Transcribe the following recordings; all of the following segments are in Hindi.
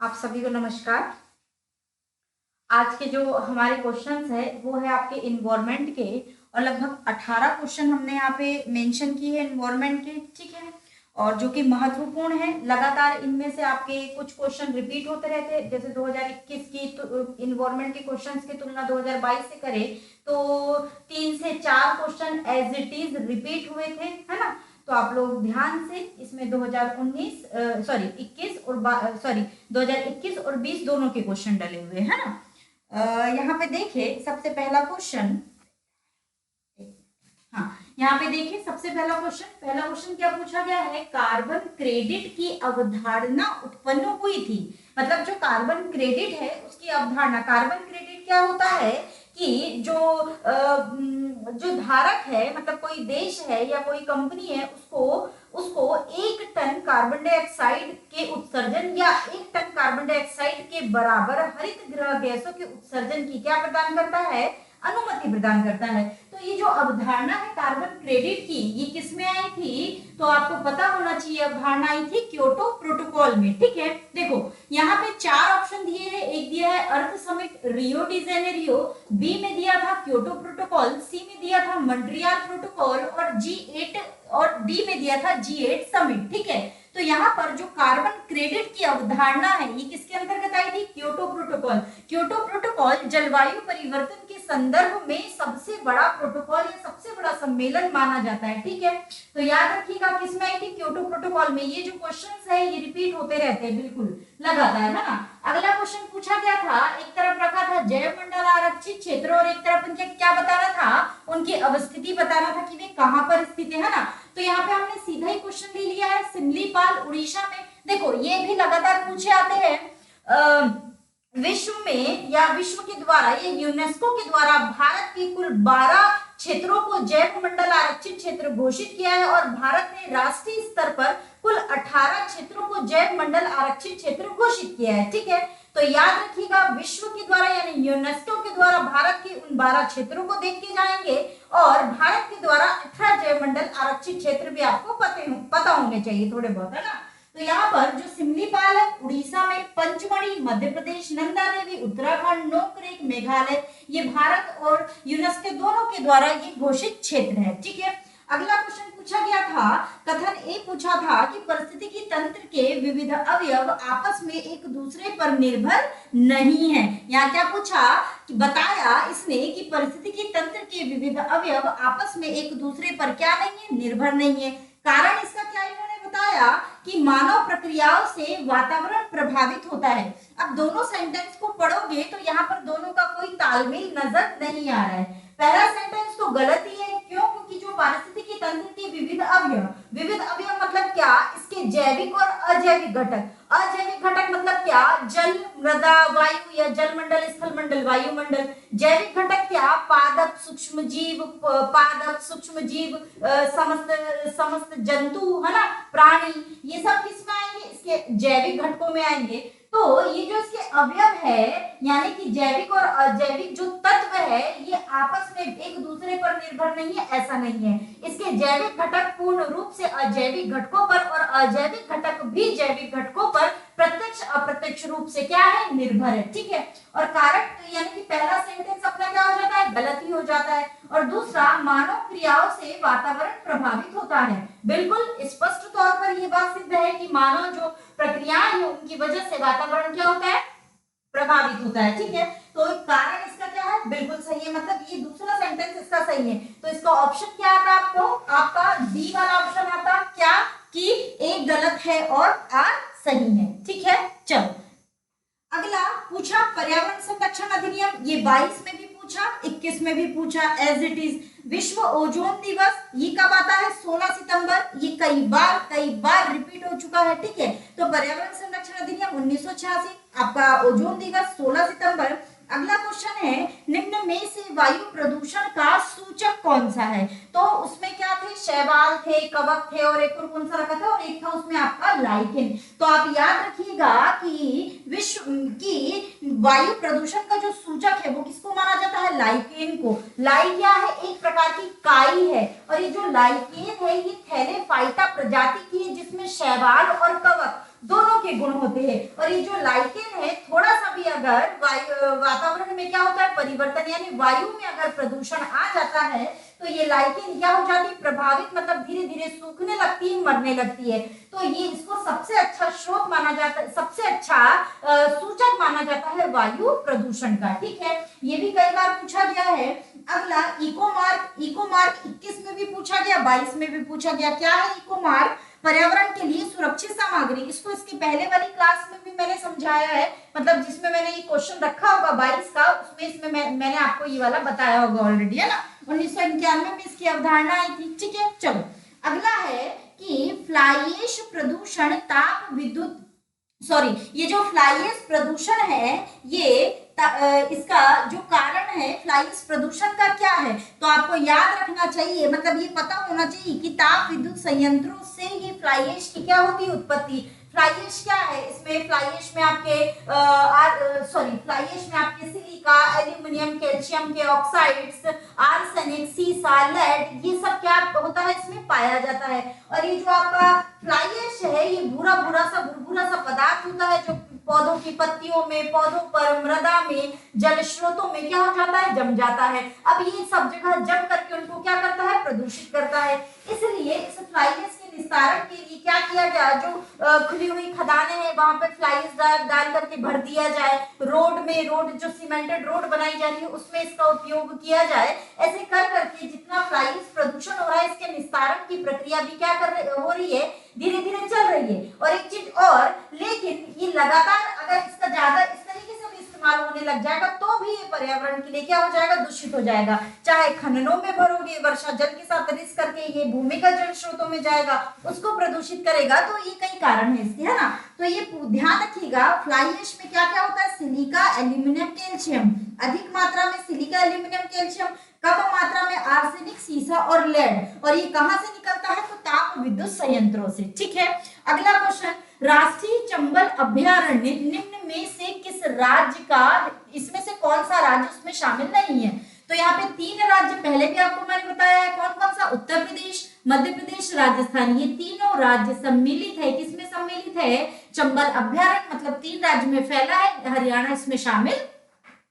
आप सभी को नमस्कार। आज के जो हमारे क्वेश्चंस है वो है आपके इन्वायरमेंट के, और लगभग 18 क्वेश्चन हमने यहाँ पे मेंशन किए हैं इन्वायरमेंट के, ठीक है। और जो कि महत्वपूर्ण है, लगातार इनमें से आपके कुछ क्वेश्चन रिपीट होते रहते हैं। जैसे 2021 की इन्वायरमेंट के क्वेश्चंस की तुलना 2022 से करें तो 3 से 4 question as it is repeat हुए थे, है ना। तो आप लोग ध्यान से इसमें 2021 और 20 दोनों के क्वेश्चन डले हुए हैं ना। यहाँ पे देखिए सबसे पहला क्वेश्चन, हाँ यहाँ पे देखिए सबसे पहला क्वेश्चन क्या पूछा गया है। कार्बन क्रेडिट की अवधारणा उत्पन्न हुई थी। मतलब जो कार्बन क्रेडिट है उसकी अवधारणा, कार्बन क्रेडिट क्या होता है कि जो धारक है, मतलब कोई देश है या कोई कंपनी है, उसको उसको 1 टन कार्बन डाइऑक्साइड के उत्सर्जन या 1 टन कार्बन डाइऑक्साइड के बराबर हरित गृह गैसों के उत्सर्जन की क्या प्रदान करता है, अनुमति प्रदान करता है। तो ये जो अवधारणा है कार्बन क्रेडिट की, ये किसमें आई थी, तो आपको पता होना चाहिए। अवधारणा आई थी क्योटो प्रोटोकॉल में, ठीक है। देखो यहाँ पे 4 ऑप्शन दिए हैं। एक दिया है Earth Summit Rio de Janeiro, B में दिया था क्योटो प्रोटोकॉल, सी में दिया था मॉन्ट्रियल प्रोटोकॉल, और G8 और डी में दिया था G8 समिट, ठीक है। तो यहाँ पर जो कार्बन क्रेडिट की अवधारणा है ये किसके अंतर्गत आई थी, क्योटो प्रोटोकॉल। क्योटो प्रोटोकॉल जलवायु परिवर्तन के संदर्भ में सबसे बड़ा प्रोटोकॉल या सबसे बड़ा सम्मेलन माना जाता है, ठीक है। तो याद रखिएगा किसमें आई थी, क्योटो प्रोटोकॉल में। ये जो क्वेश्चंस है ये रिपीट होते रहते हैं बिल्कुल लगातार, है ना। अगला क्वेश्चन पूछा गया था, एक तरफ रखा था जैव मंडल आरक्षित क्षेत्र और एक तरफ उनके क्या बताना था, उनकी अवस्थिति बताना था कि वे कहां पर स्थित है ना। तो यहाँ पे हमने सीधा ही क्वेश्चन ले लिया है सिमलीपाल उड़ीसा में। देखो ये भी लगातार पूछे आते हैं। विश्व में या विश्व के द्वारा, ये यूनेस्को के द्वारा भारत की कुल 12 क्षेत्रों को जैव मंडल आरक्षित क्षेत्र घोषित किया है, और भारत ने राष्ट्रीय स्तर पर कुल 18 क्षेत्रों को जैव मंडल आरक्षित क्षेत्र घोषित किया है, ठीक है। तो याद रखिएगा विश्व के द्वारा यानी यूनेस्को के द्वारा भारत के उन 12 क्षेत्रों को देख के जाएंगे, और भारत के द्वारा 18 जैव मंडल आरक्षित क्षेत्र भी आपको पता होने चाहिए थोड़े बहुत, है ना। तो यहाँ पर जो सिमलीपाल है उड़ीसा में, पंचमढ़ी मध्य प्रदेश, नंदा देवी उत्तराखंड, नोकरेक मेघालय, ये भारत और यूनेस्को दोनों के द्वारा ये घोषित क्षेत्र है, ठीक है। अगला क्वेश्चन पूछा गया था, कथन ए पूछा था कि पारिस्थितिकी तंत्र के विविध अवयव आपस में एक दूसरे पर निर्भर नहीं है। यहाँ क्या पूछा कि बताया इसने कि पारिस्थितिकी तंत्र के विविध अवयव आपस में एक दूसरे पर क्या नहीं है, निर्भर नहीं है। कारण इसका क्या इन्होंने बताया कि मानव प्रक्रियाओं से वातावरण प्रभावित होता है। अब दोनों सेंटेंस को पढ़ोगे तो यहाँ पर दोनों का कोई तालमेल नजर नहीं आ रहा है। पहला सेंटेंस तो गलत ही है, क्यों, क्योंकि जो पारिस्थितिकी तंत्र के विविध अवयव मतलब क्या, इसके जैविक और अजैविक घटक। अजैविक घटक मतलब क्या, जल, मृदा, वायु या जलमंडल, स्थलमंडल, वायुमंडल। जैविक घटक क्या, पादप, सूक्ष्म जीव, समस्त जंतु, है ना, प्राणी, ये सब किसमें आएंगे, इसके जैविक घटकों में आएंगे। तो ये जो इसके अवयव है यानी कि जैविक और अजैविक जो तत्व है ये आपस में एक दूसरे पर निर्भर नहीं है, ऐसा नहीं है। इसके जैविक घटक पूर्ण रूप से अजैविक घटकों पर और अजैविक घटक भी जैविक घटकों पर प्रत्यक्ष अप्रत्यक्ष रूप से क्या है, निर्भर है, ठीक है। और कारक यानी कि पहला सेंटेंस अपना क्या हो जाता है, गलत ही हो जाता है। और दूसरा, मानव क्रियाओं से वातावरण प्रभावित होता है। बिल्कुल स्पष्ट तौर पर यह बात सिद्ध है कि मानव जो प्रक्रियाएं हैं उनकी वजह से वातावरण क्या होता है, प्रभावित होता है, ठीक है। तो कारण इसका क्या है, बिल्कुल सही है, मतलब ये दूसरा सेंटेंस इसका सही है। तो इसका ऑप्शन क्या आता आपको, आपका डी वाला ऑप्शन आता क्या कि ए गलत है और आर सही है, ठीक है। चलो अगला पूछा पर्यावरण संरक्षण अधिनियम, ये 22 में भी पूछा, 21 में भी पूछा, एज इट इज। विश्व ओजोन दिवस ये कब आता है, 16 सितंबर। ये कई बार रिपीट हो चुका है, ठीक है। तो पर्यावरण संरक्षण अधिनियम 1986, आपका ओजोन दिवस 16 सितंबर। अगला क्वेश्चन है, निम्न में से वायु प्रदूषण का सूचक कौन सा है। तो उसमें क्या थे, शैवाल थे, कवक थे, और एक और कौन सा रखा था, और एक था उसमें आपका लाइकेन। तो आप याद रखिएगा कि विश्व की वायु प्रदूषण का जो सूचक है वो किसको माना जाता है, लाइकेन को। लाई क्या है, एक प्रकार की काई है, और ये जो लाइकेन है ये थैलेफाइटा प्रजाति की है जिसमें शैवाल और कवक दोनों के गुण गुण होते हैं। और ये जो लाइकेन है, थोड़ा सा भी अगर वातावरण में क्या होता है परिवर्तन, यानी वायु में अगर प्रदूषण आ जाता है तो ये लाइकेन क्या हो जाती है प्रभावित, मतलब धीरे धीरे सूखने लगती है, मरने लगती है। तो ये इसको सबसे अच्छा स्रोत माना जाता है, सबसे अच्छा सूचक माना जाता है वायु प्रदूषण का। ठीक है, ये भी कई बार पूछा गया है। अगला इको मार्क, इको मार्क 21 में भी पूछा गया, 22 में भी पूछा गया। क्या है इको मार्क? पर्यावरण के लिए सुरक्षित सामग्री। इसको इसके पहले वाली क्लास में भी मैंने समझाया है, मतलब जिसमें मैंने ये क्वेश्चन रखा होगा 22 का, उसमें इसमें मैंने आपको ये वाला बताया होगा ऑलरेडी, है ना। 1991 में इसकी अवधारणा आई थी। ठीक है, चलो अगला है कि फ्लाई ऐश प्रदूषण ताप विद्युत, सॉरी, ये जो फ्लाई ऐश प्रदूषण है ये इसका जो कारण है फ्लाई ऐश प्रदूषण का क्या है, तो आपको याद रखना चाहिए, मतलब ये पता होना चाहिए कि ताप विद्युत संयंत्रों से ये फ्लाई ऐश की क्या होती है उत्पत्ति। फ्लाई ऐश क्या है, इसमें फ्लाई ऐश में आपके फ्लाई ऐश में आपके सिलिका, एल्यूमिनियम, कैल्शियम के ऑक्साइड्स, आर्सेनिक, सीसा, लेड, ये सब क्या होता है इसमें पाया जाता है। और ये जो आपका फ्लाई ऐश है ये भूरा भूरा सा पदार्थ होता है जो पौधों की पत्तियों में, पौधों पर, मृदा में, जल स्रोतों में क्या हो जाता है जम जाता है। अब ये सब जगह जम करके उनको क्या करता है प्रदूषित करता है। इसलिए इस फ्लाई ऐश के निस्तारण के लिए क्या किया गया, जो खुली हुई खदानें हैं वहां पर फ्लाई ऐश डाल करके भर दिया जाए। रोड जो सीमेंटेड रोड बनाई जा रही है उसमें इसका उपयोग किया जाए। ऐसे कर करके जितना फ्लाई ऐश प्रदूषण हो रहा है इसके निस्तारण की प्रक्रिया भी क्या हो रही है, धीरे धीरे चल रही है। और एक चीज और, लेकिन ये लगातार अगर इसका ज्यादा इस तरीके से भी इस्तेमाल होने लग जाएगा तो भी ये पर्यावरण के लिए क्या हो जाएगा दूषित हो जाएगा। चाहे खननों में भरोगे, वर्षा जल के साथ रिस करके ये भूमिगत जल स्रोतों में जाएगा, उसको प्रदूषित करेगा। तो ये कई कारण है इसके, है ना। तो ये ध्यान रखिएगा, फ्लाई ऐश में क्या क्या होता है, सिलिका, एल्यूमिनियम, कैल्शियम, अधिक मात्रा में सिलिका, एल्यूमिनियम, कैल्शियम, कम मात्रा में आर्सेनिक, सीसा और लेड। और ये कहां से निकलता है, तो ताप विद्युत संयंत्रों से। ठीक है, अगला क्वेश्चन, राष्ट्रीय चंबल अभयारण्य निम्न में से किस राज्य का, इसमें से कौन सा राज्य उसमें शामिल नहीं है। तो यहाँ पे 3 राज्य पहले भी आपको मैंने बताया है, कौन कौन सा, उत्तर प्रदेश, मध्य प्रदेश, राजस्थान। ये तीनों राज्य सम्मिलित है, किसमें सम्मिलित है, चंबल अभयारण्य, मतलब 3 राज्य में फैला है, हरियाणा इसमें शामिल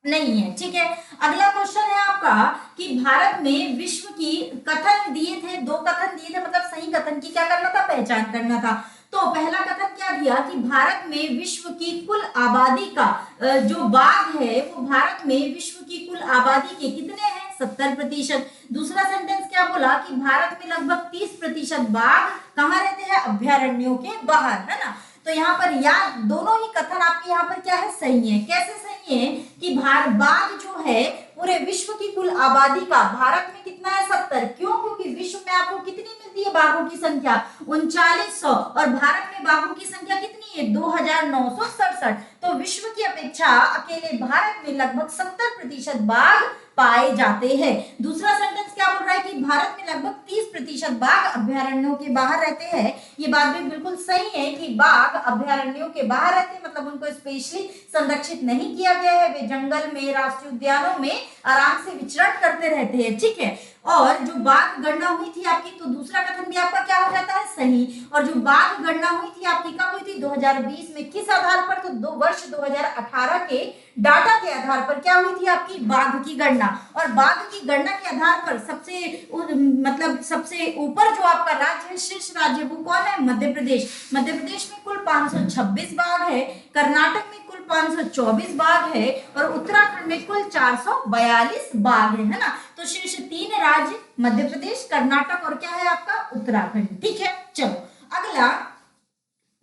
नहीं है। ठीक है, अगला क्वेश्चन है आपका कि भारत में विश्व की कथन दिए थे, 2 कथन दिए थे, मतलब सही कथन की क्या करना था, पहचान करना था। तो पहला कथन क्या दिया कि भारत में विश्व की कुल आबादी का जो बाघ है वो भारत में विश्व की कुल आबादी के कितने हैं, 70%। दूसरा सेंटेंस क्या बोला कि भारत में लगभग 30% बाघ कहाँ रहते हैं, अभयारण्यों के बाहर, है ना। तो यहाँ पर या दोनों ही कथन आपके यहाँ पर क्या है, सही है। कैसे सही है कि बाघ जो है पूरे विश्व की कुल आबादी का भारत में कितना है, 70। क्यों, क्योंकि विश्व में आपको कितनी मिलती है बाघों की संख्या, 3900, और भारत में बाघों की संख्या कितनी है, 2967। तो विश्व की अपेक्षा अकेले भारत में लगभग 70% बाघ पाए जाते हैं। दूसरा सेंटेंस क्या बोल रहा है कि भारत में लगभग 30% बाघ अभयारण्यों के बाहर रहते हैं। ये बात भी बिल्कुल सही है कि बाघ अभयारण्यों के बाहर रहते हैं, मतलब उनको स्पेशली संरक्षित नहीं किया गया है, वे जंगल में, राष्ट्रीय उद्यानों में आराम से विचरण करते रहते हैं। ठीक है, और जो बाघ गणना हुई थी आपकी, तो दूसरा कथन भी आपका क्या हो जाता है, सही। और जो बाघ गणना हुई थी आपकी कब हुई थी, 2020 में। किस आधार पर, तो वर्ष 2018 के डाटा के आधार पर क्या हुई थी आपकी बाघ की गणना। और बाघ की गणना के आधार पर सबसे ऊपर जो आपका राज्य है, शीर्ष राज्य, वो कौन है, मध्य प्रदेश। मध्य प्रदेश में कुल 526 बाघ है, कर्नाटक में कुल 524 बाघ है, और उत्तराखंड में कुल 442 बाघ है ना। तो शीर्ष 3 राज्य मध्य प्रदेश, कर्नाटक और क्या है आपका उत्तराखंड। ठीक है, चलो अगला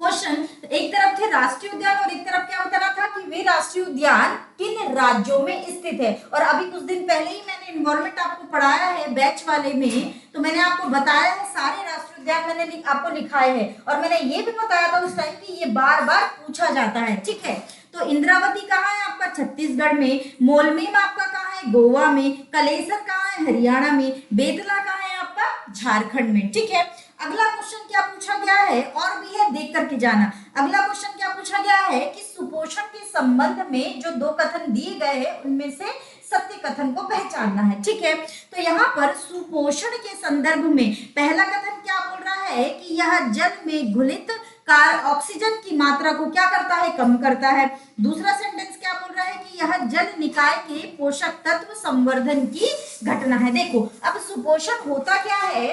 क्वेश्चन, एक तरफ थे राष्ट्रीय उद्यान और एक तरफ क्या बताना था कि वे राष्ट्रीय उद्यान किन राज्यों में स्थित है। और अभी कुछ दिन पहले ही मैंने एनवायरमेंट आपको पढ़ाया है बैच वाले में, तो मैंने आपको बताया है सारे राष्ट्रीय उद्यान मैंने आपको लिखाए हैं, और मैंने ये भी बताया था उस टाइम कि ये बार बार पूछा जाता है। ठीक है, तो इंद्रावती कहाँ है आपका, छत्तीसगढ़ में। मोलमेम आपका कहाँ है, गोवा में। कलेसर कहाँ है, हरियाणा में। बेतला कहाँ है आपका, झारखंड में। ठीक है, अगला क्वेश्चन क्या पूछा गया है, और भी है देख करके जाना। अगला क्वेश्चन क्या पूछा गया है कि सुपोषण के संबंध में जो 2 कथन दिए गए हैं उनमें से सत्य कथन को पहचानना है। ठीक है, तो यहाँ पर सुपोषण के संदर्भ में पहला कथन क्या बोल रहा है कि यह जल में घुलित ऑक्सीजन की मात्रा को क्या करता है, कम करता है। दूसरा सेंटेंस क्या बोल रहा है कि यह जल निकाय के पोषक तत्व संवर्धन की घटना है। देखो अब सुपोषण होता क्या है,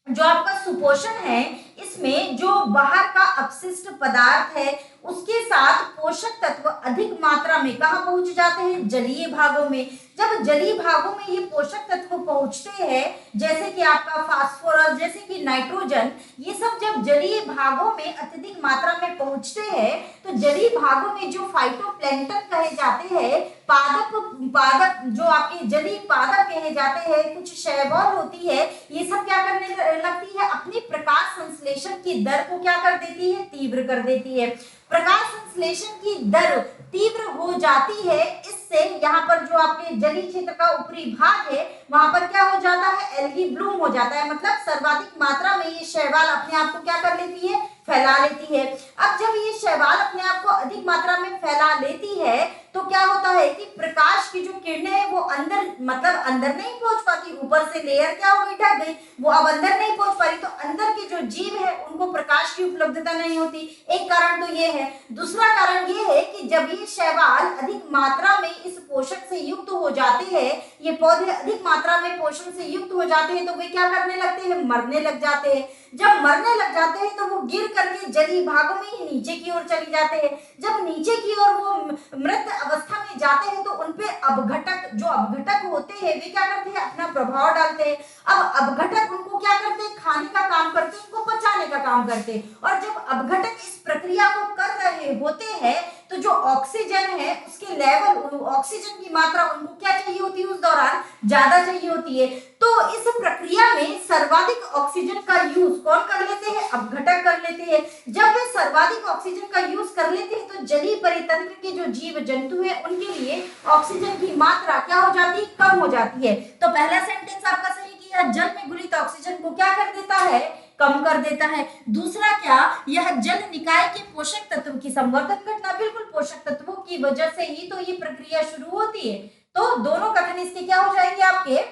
जो आपका सुपोषण है इसमें जो बाहर का अपशिष्ट पदार्थ है उसके साथ पोषक तत्व अधिक मात्रा में कहाँ पहुंच जाते हैं, जलीय भागों में। जब जलीय भागों में ये पोषक तत्व पहुंचते हैं जैसे कि आपका फास्फोरस, जैसे कि नाइट्रोजन, ये सब जब जलीय भागों में अत्यधिक मात्रा में पहुंचते हैं तो जलीय भागों में जो फाइटोप्लैंक्टन कहे जाते हैं, पादप जो आपके जलीय पादप कहे जाते हैं, कुछ शैवाल होती है, ये सब क्या करने लगती है, अपनी प्रकाश संश्लेषण की दर को क्या कर देती है, तीव्र कर देती है। प्रकाश संश्लेषण की दर तीव्र हो जाती है, इससे यहाँ पर जो आपके जलीय क्षेत्र का ऊपरी भाग है वहां पर क्या हो जाता है, एल्गी ब्लूम हो जाता है, मतलब सर्वाधिक मात्रा में ये शैवाल अपने आप को क्या कर लेती है, फैला लेती है। अब जब ये शैवाल अपने आप को अधिक मात्रा में फैला लेती है तो क्या होता है कि प्रकाश की जो किरणें हैं वो अंदर, मतलब अंदर नहीं पहुंच पाती, ऊपर से लेयर क्या हो गई, ढक गई, वो अब अंदर नहीं पहुंच पा रही, तो अंदर के जो जीव है उनको प्रकाश की उपलब्धता नहीं होती। एक कारण तो ये है। दूसरा कारण ये है कि जब ये शैवाल अधिक मात्रा में इस पोषक से युक्त हो जाते हैं, ये पौधे अधिक मात्रा में पोषण से युक्त हो जाते हैं, तो वे क्या करने लगते हैं, मरने लग जाते हैं। जब मरने लग जाते हैं तो वो गिर करके जलीय भागों में ही नीचे की ओर चली जाते हैं। जब नीचे की ओर वो मृत अवस्था में जाते हैं तो उनपे अपघटक, जो अपघटक होते हैं वे क्या करते हैं, अपना प्रभाव डालते हैं। अब अपघटक उनको क्या करते हैं, खाने का काम करते हैं, उनको पचाने का काम करते हैं। और जब अपघटक इस प्रक्रिया को कर रहे होते हैं तो जो ऑक्सीजन है उसके लेवल, ऑक्सीजन की मात्रा उनको क्या चाहिए होती है, उस दौरान ज्यादा चाहिए होती है। तो इस प्रक्रिया में सर्वाधिक ऑक्सीजन का यूज कौन कर लेते हैं, अपघटक कर लेते हैं। जब वे सर्वाधिक ऑक्सीजन का यूज कर लेते हैं तो जलीय परितंत्र के जो जीव जंतु है उनके लिए ऑक्सीजन की मात्रा क्या हो जाती है, कम हो जाती है। तो पहला सेंटेंस आपका सही किया, जल में घुलित ऑक्सीजन को क्या कर देता है, कम कर देता है। दूसरा क्या, यह जल निकाय के पोषक तत्व की संवर्धन घटना, बिल्कुल पोषक तत्वों की वजह से ही तो ये प्रक्रिया शुरू होती है। तो दोनों कथन इसके क्या हो जाएंगे, आपके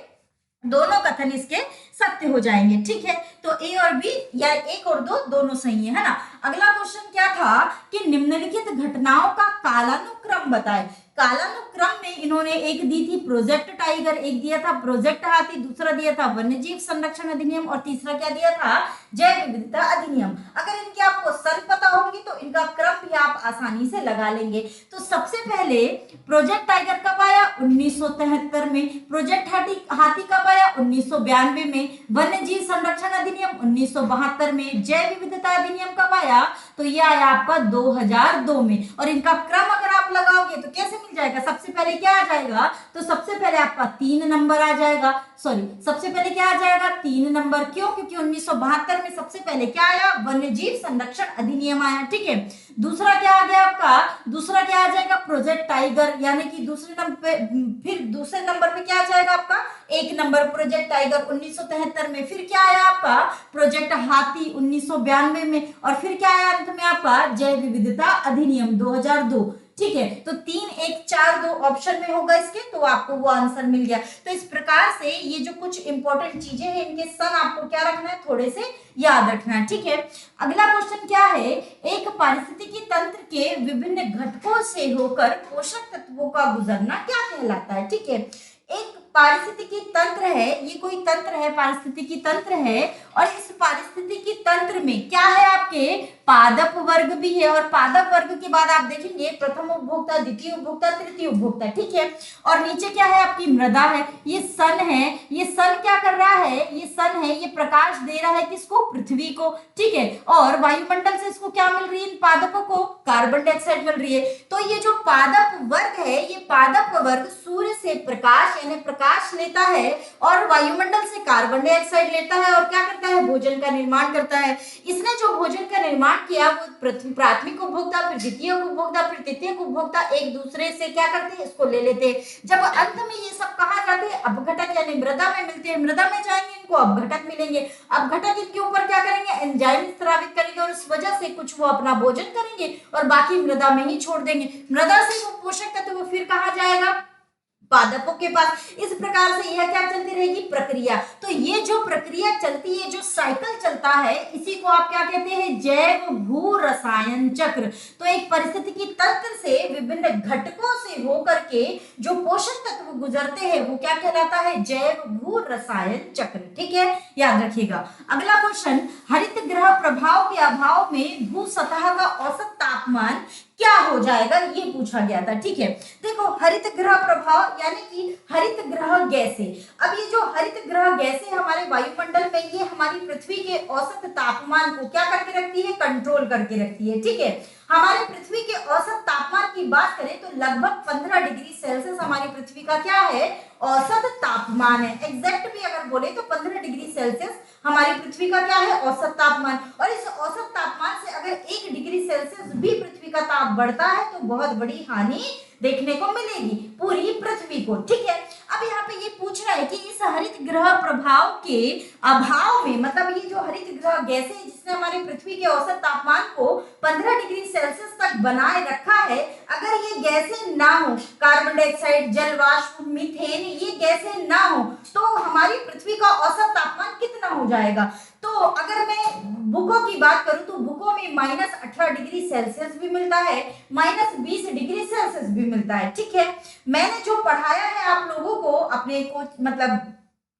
दोनों कथन इसके सत्य हो जाएंगे। ठीक है, तो ए और बी या एक और दो दोनों सही है ना। अगला क्वेश्चन क्या था कि निम्नलिखित घटनाओं का कालानुक्रम बताएं। कालानुक्रम में इन्होंने एक दी थी प्रोजेक्ट टाइगर, एक दिया था प्रोजेक्ट हाथी, दूसरा दिया था वन्यजीव संरक्षण अधिनियम और तीसरा क्या दिया था, जैव विविधता अधिनियम। अगर इनके आपको सन पता होंगे तो इनका क्रम भी आप आसानी से लगा लेंगे। तो सबसे पहले प्रोजेक्ट टाइगर कब आया, 1973 में। प्रोजेक्ट हाथी कब आया, 1992 में। वन्यजीव संरक्षण अधिनियम 1972 में। जैव विविधता अधिनियम कब आया, तो ये आया आपका 2002 में। और इनका क्रम अगर आप लगाओगे तो कैसे मिल जाएगा, सबसे पहले क्या आ जाएगा, तो सबसे पहले आपका 3 नंबर आ जाएगा, सॉरी सबसे पहले क्या आ जाएगा, 3 नंबर। क्यों, क्योंकि 1972 में सबसे पहले क्या आया, वन्यजीव संरक्षण अधिनियम आया। ठीक है, दूसरा क्या आ गया आपका, दूसरा क्या आ जाएगा, प्रोजेक्ट टाइगर, यानी कि दूसरे नंबर पे, फिर दूसरे नंबर पे क्या आ जाएगा आपका, 1 नंबर प्रोजेक्ट टाइगर 1973 में। फिर क्या आया आपका, प्रोजेक्ट हाथी 1992 में। और फिर क्या आया अंत में आपका, जैव विविधता अधिनियम 2002। ठीक है, तो 3 1 4 2 ऑप्शन में होगा इसके, तो आपको वो आंसर मिल गया। तो इस प्रकार से ये जो कुछ इंपॉर्टेंट चीजें हैं इनके सन आपको क्या रखना है, थोड़े से याद रखना है। ठीक है, अगला क्वेश्चन क्या है, एक पारिस्थितिकी तंत्र के विभिन्न घटकों से होकर पोषक तत्वों का गुजरना क्या कहलाता है। ठीक है, एक पारिस्थितिकी तंत्र है, ये कोई तंत्र है, पारिस्थितिकी तंत्र है, और इस पारिस्थितिकी तंत्र में क्या है, आपके पादप वर्ग भी है। और पादप वर्ग के बाद आप देखेंगे प्रथम उपभोक्ता, द्वितीय उपभोक्ता, तृतीय उपभोक्ता। ठीक है, और नीचे क्या है, आपकी मृदा है, ये सन है। ये सन क्या कर रहा है, ये सन है, ये प्रकाश दे रहा है किसको, पृथ्वी को। ठीक है, और वायुमंडल से इसको क्या मिल रही है, इन पादपों को कार्बन डाइऑक्साइड मिल रही है। तो ये जो पादप वर्ग है, ये पादप वर्ग सूर्य से प्रकाश यानी प्रकाश लेता है और वायुमंडल से कार्बन डाइऑक्साइड लेता है और क्या करता है, भोजन का निर्माण करता है। इसने जो भोजन का निर्माण किया वो प्राथमिक उपभोक्ता, फिर द्वितीय उपभोक्ता, फिर तृतीय उपभोक्ता एक दूसरे से क्या करते हैं, इसको ले लेते हैं। जब अंत में ये सब कहाँ जाते हैं, अपघटक यानी मृदा में मिलते हैं। मृदा में जाएंगे इनको अपघटक मिलेंगे। अपघटक इनके ऊपर क्या करेंगे, एंजाइम स्रावित करेंगे और इस वजह से कुछ वो अपना भोजन करेंगे और बाकी मृदा में ही छोड़ देंगे। मृदा से वो पोषक तत्व फिर कहाँ जाएगा, पादपों के पास। इस प्रकार से यह क्या चलती रहेगी, प्रक्रिया। तो ये जो प्रक्रिया चलती है, जो साइकिल चलता है, इसी को आप क्या कहते हैं, जैव भू रसायन चक्र। तो एक पारिस्थितिकी तंत्र से विभिन्न घटकों से होकर के जो पोषक तत्व गुजरते हैं वो क्या कहलाता है, जैव भू रसायन चक्र। ठीक है, याद रखिएगा। अगला क्वेश्चन, हरित गृह प्रभाव के अभाव में भू सतह का औसत तापमान क्या हो जाएगा, ये पूछा गया था। ठीक है, देखो हरित गृह प्रभाव यानी कि हरित गृह गैसें। अब ये जो हरित गृह गैसें हमारे वायुमंडल में, ये हमारी पृथ्वी के औसत तापमान को क्या करके रखती है, कंट्रोल करके रखती है। ठीक है, हमारे पृथ्वी के औसत तापमान की बात करें तो लगभग 15 डिग्री सेल्सियस हमारी पृथ्वी का क्या है, औसत तापमान है। एग्जैक्ट भी अगर बोले तो 15 डिग्री सेल्सियस हमारी पृथ्वी का क्या है, औसत तापमान। और इस औसत तापमान से अगर 1 डिग्री सेल्सियस भी पृथ्वी का ताप बढ़ता है तो बहुत बड़ी हानि देखने को मिलेगी पूरी पृथ्वी को। ठीक है, अब यहाँ पे ये पूछ रहा है कि इस हरित गृह प्रभाव के अभाव में, मतलब ये जो हरित गृह गैसें जिसने हमारे पृथ्वी के औसत तापमान को 15 डिग्री सेल्सियस तक बनाए रखा है, अगर ये गैसें ना हो, कार्बन डाइऑक्साइड, जल वाष्प, मीथेन, ये गैसें ना हो तो हमारी पृथ्वी का औसत तापमान कितना हो जाएगा। तो अगर मैं बुकों की बात करूं तो बुकों में -18 डिग्री सेल्सियस भी मिलता है, -20 डिग्री सेल्सियस भी मिलता है। ठीक है, मैंने जो पढ़ाया है आप लोगों को अपने को मतलब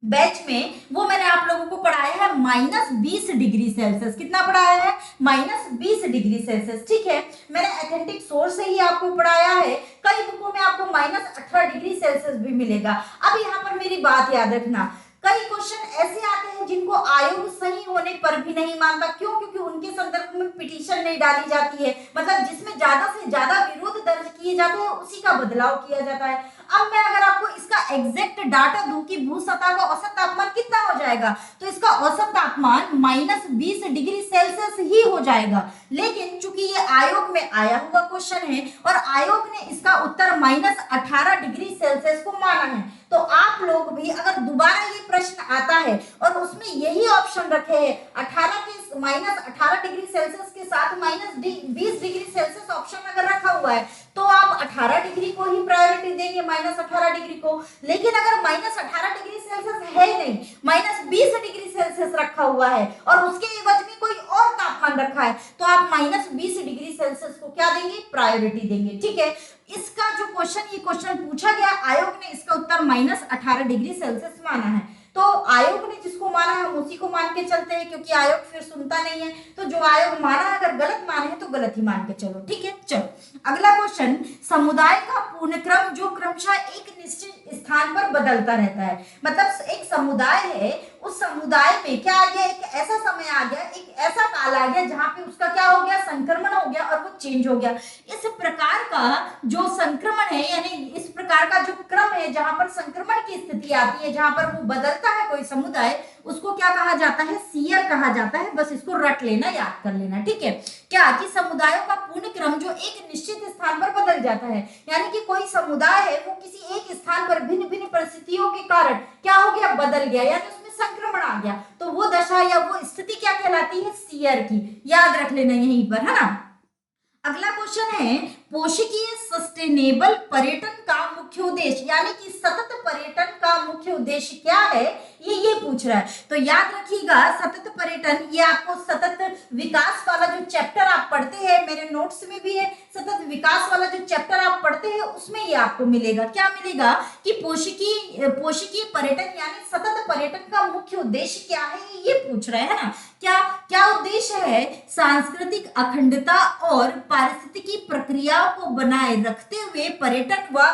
बैच में, वो मैंने आप लोगों को पढ़ाया है -20 डिग्री सेल्सियस। कितना पढ़ाया है, -20 डिग्री सेल्सियस। ठीक है, मैंने ऑथेंटिक सोर्स से ही आपको पढ़ाया है। कई बुकों में आपको -18 डिग्री सेल्सियस भी मिलेगा। अब यहाँ पर मेरी बात याद रखना, कई क्वेश्चन ऐसे आते हैं जिनको आयोग सही होने पर भी नहीं मानता। क्यों? क्योंकि उनके संदर्भ में पिटीशन नहीं डाली जाती है, मतलब जिसमें ज्यादा से ज्यादा विरोध दर्ज किए जाते हैं उसी का बदलाव किया जाता है। अब मैं अगर आपको इसका एग्जैक्ट डाटा दूं कि भू सतह का औसत तापमान कितना हो जाएगा, तो इसका औसत तापमान -20 डिग्री सेल्सियस ही हो जाएगा। लेकिन चूंकि ये आयोग में आया हुआ क्वेश्चन है और आयोग ने इसका उत्तर -18 डिग्री सेल्सियस को माना है, तो आप लोग भी अगर दोबारा ये प्रश्न आता है और उसमें यही ऑप्शन रखे हैं, 18 के -18 डिग्री सेल्सियस के साथ -20 डिग्री सेल्सियस ऑप्शन अगर रखा हुआ है, तो आप 18 डिग्री को ही प्रायोरिटी देंगे, -18 डिग्री को। लेकिन अगर -18 डिग्री सेल्सियस है नहीं, -20 डिग्री सेल्सियस रखा हुआ है और उसके एवज में कोई और तापमान रखा है, तो आप -20 डिग्री सेल्सियस को क्या देंगे, प्रायोरिटी देंगे। ठीक है, इसका जो ये क्वेश्चन पूछा गया, आयोग ने इसका उत्तर -18 डिग्री सेल्सियस माना है। तो आयोग ने जिसको माना है हम उसी को मान के चलते हैं, क्योंकि आयोग फिर सुनता नहीं है। तो जो आयोग माना है, अगर गलत माने हैं तो गलत ही मान के चलो। ठीक है, चलो अगला क्वेश्चन, समुदाय का पूर्णक्रम जो क्रमशः एक निश्चित स्थान पर बदलता रहता है। मतलब एक समुदाय है, उस समुदाय में क्या आ गया, एक ऐसा समय आ गया, एक ऐसा काल आ गया जहां पे उसका क्या हो गया, संक्रमण हो गया और वो चेंज हो गया। इस प्रकार का जो संक्रमण है, यानी इस प्रकार का जो क्रम है जहां पर संक्रमण की स्थिति आती है, जहां पर वो बदलता है कोई समुदाय, उसको क्या कहा जाता है, सीयर कहा जाता है। बस इसको रट लेना, याद कर लेना। ठीक है, क्या कि समुदायों का पूर्ण क्रम जो एक निश्चित स्थान पर बदल जाता है, यानी कि कोई समुदाय है वो किसी एक स्थान पर भिन्न भिन्न परिस्थितियों के कारण क्या हो गया, बदल गया, यानी उसमें संक्रमण आ गया, तो वो दशा या वो स्थिति क्या कहलाती है, सीयर की। याद रख लेना यहीं पर, है ना। अगला क्वेश्चन है, पोषकीय सस्टेनेबल पर्यटन का मुख्य उद्देश्य, यानी कि सतत पर्यटन का मुख्य उद्देश्य क्या है, ये पूछ रहा है। तो याद रखिएगा, सतत पर्यटन, ये आपको सतत विकास वाला जो चैप्टर आप पढ़ते हैं, मेरे नोट्स में भी है, सतत विकास वाला जो चैप्टर आप पढ़ते हैं उसमें ये आपको मिलेगा। क्या मिलेगा कि पोषकीय पर्यटन यानी सतत पर्यटन का मुख्य उद्देश्य क्या है, ये पूछ रहे हैं ना। क्या उद्देश्य है, सांस्कृतिक अखंडता और पारिस्थितिकी प्रक्रियाओं को बनाए रखते हुए पर्यटन व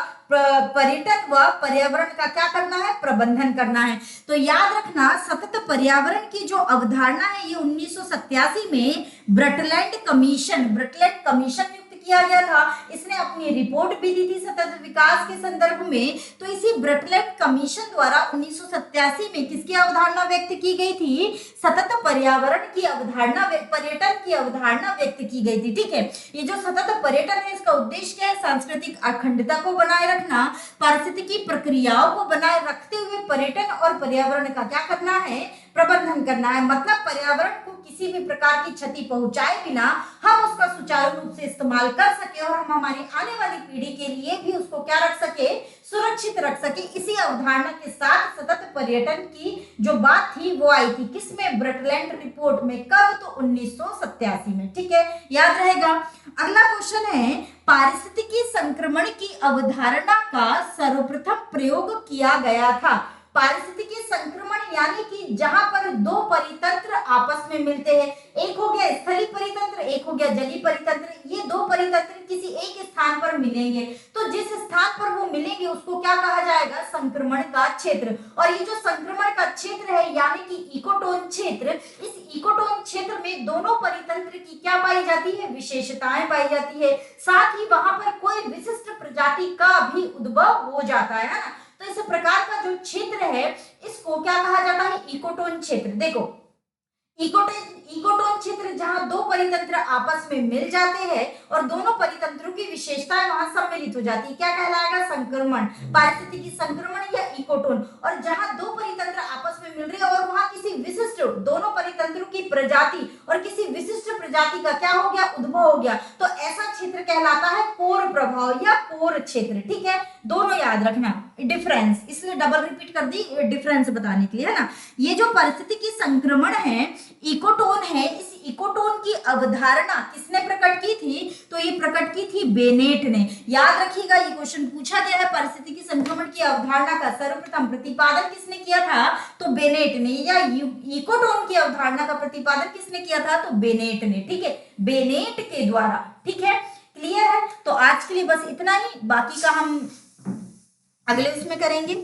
पर्यावरण का क्या करना है, प्रबंधन करना है। तो याद रखना, सतत पर्यावरण की जो अवधारणा है ये 1987 में ब्रटलैंड कमीशन नियुक्त किया गया था। इसने अपनी रिपोर्ट भी दी थी सतत विकास के संदर्भ में। तो इसी ब्रटलैंड कमीशन द्वारा 1987 में किसकी अवधारणा व्यक्त की गई थी, सतत पर्यावरण की अवधारणा, पर्यटन की अवधारणा व्यक्त की गई थी। ठीक है, ये जो सतत पर्यटन है इसका उद्देश्य क्या है, सांस्कृतिक अखंडता को बनाए रखना, पारिस्थितिकी प्रक्रियाओं को बनाए रखते हुए पर्यटन और पर्यावरण का क्या करना है, प्रबंधन करना है। मतलब पर्यावरण को किसी भी प्रकार की क्षति पहुंचाए बिना हम उसका सुचारू रूप से इस्तेमाल कर सके और हम हमारी आने वाली पीढ़ी के लिए भी उसको क्या रख सके, सुरक्षित रख सके। इसी अवधारणा के साथ सतत पर्यटन की जो बात थी वो आई थी किसमें, ब्रटलैंड रिपोर्ट में। कब, तो 1987 में। ठीक है, याद रहेगा। अगला क्वेश्चन है, पारिस्थितिकी संक्रमण की अवधारणा का सर्वप्रथम प्रयोग किया गया था। पारिस्थितिकी संक्रमण यानी कि जहां पर दो परितंत्र आपस में मिलते हैं, एक हो गया स्थलीय परितंत्र, एक हो गया जलीय परितंत्र। ये दो परितंत्र किसी एक स्थान पर मिलेंगे, तो जिस स्थान पर वो मिलेंगे उसको क्या कहा जाएगा, संक्रमण का क्षेत्र। और ये जो संक्रमण का क्षेत्र है यानी कि इकोटोन क्षेत्र, इस इकोटोन क्षेत्र में दोनों परितंत्र की क्या पाई जाती है, विशेषताएं पाई जाती है। साथ ही वहां पर कोई विशिष्ट प्रजाति का भी उद्भव हो जाता है ना। तो इस प्रकार का जो क्षेत्र है इसको क्या कहा जाता है, इकोटोन क्षेत्र। देखो, इकोटोन क्षेत्र जहां दो परितंत्र आपस में मिल जाते हैं और दोनों परितंत्रों की विशेषताएं वहां सम्मिलित हो जाती है, क्या कहलाएगा, संक्रमण, पारिस्थितिकी संक्रमण या इकोटोन। और जहां दो परितंत्र आपस में मिल रहे हैं और वहां किसी विशिष्ट, दोनों परितंत्रों की प्रजाति और किसी विशिष्ट प्रजाति का क्या हो गया, उद्भव हो गया, तो ऐसा क्षेत्र कहलाता है कोर प्रभाव या कोर क्षेत्र। ठीक है, दोनों याद रखना, डिफरेंस, इसलिए डबल रिपीट कर दी डिफरेंस बताने के लिए, है ना। ये जो पारिस्थितिकी संक्रमण है, इकोटोन है, इस इकोटोन की अवधारणा किसने प्रकट की थी, तो ये प्रकट की थी बेनेट ने। याद रखिएगा, ये क्वेश्चन पूछा गया है, पारिस्थितिकी संक्रमण की अवधारणा का सर्वप्रथम प्रतिपादन किसने किया था, तो बेनेट ने। या इकोटोन की अवधारणा का प्रतिपादन किसने किया था, तो बेनेट ने। ठीक है, बेनेट के द्वारा। ठीक है, क्लियर है। तो आज के लिए बस इतना ही, बाकी का हम अगले उसमें करेंगे।